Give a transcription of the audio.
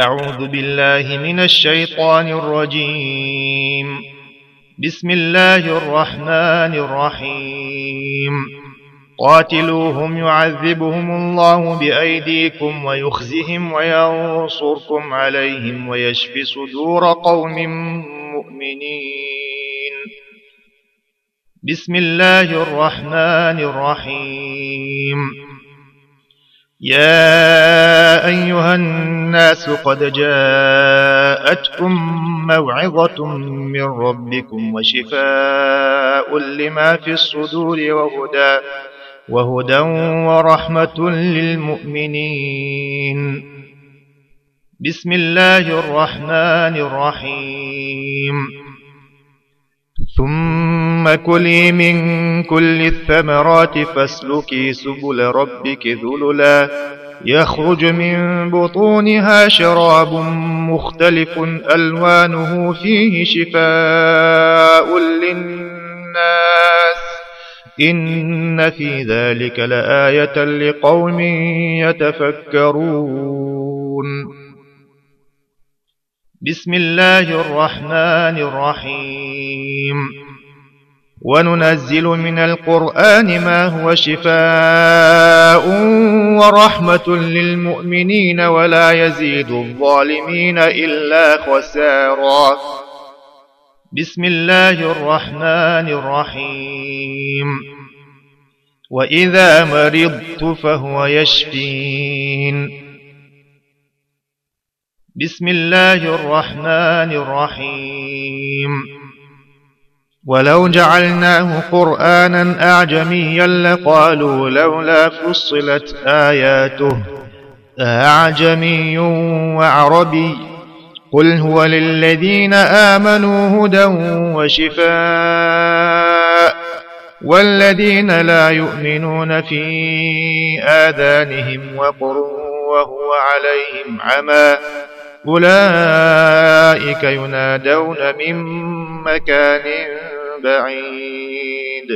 أعوذ بالله من الشيطان الرجيم. بسم الله الرحمن الرحيم. قاتلوهم يعذبهم الله بأيديكم ويخزهم وينصركم عليهم ويشف صدور قوم مؤمنين. بسم الله الرحمن الرحيم. يا أيها الناس قد جاءتكم موعظة من ربكم وشفاء لما في الصدور وهدى ورحمة للمؤمنين. بسم الله الرحمن الرحيم. ثم كلي من كل الثمرات فاسلكي سبل ربك ذللا يخرج من بطونها شراب مختلف ألوانه فيه شفاء للناس إن في ذلك لآية لقوم يتفكرون. بسم الله الرحمن الرحيم. وننزل من القرآن ما هو شفاء ورحمة للمؤمنين ولا يزيد الظالمين إلا خسارا. بسم الله الرحمن الرحيم. وإذا مرضت فهو يشفين. بسم الله الرحمن الرحيم. ولو جعلناه قرآنا أعجميا لقالوا لولا فصلت آياته أعجمي وعربي قل هو للذين آمنوا هدى وشفاء والذين لا يؤمنون في آذانهم وقر وهو عليهم عمى أولئك ينادون من مكان بعيد.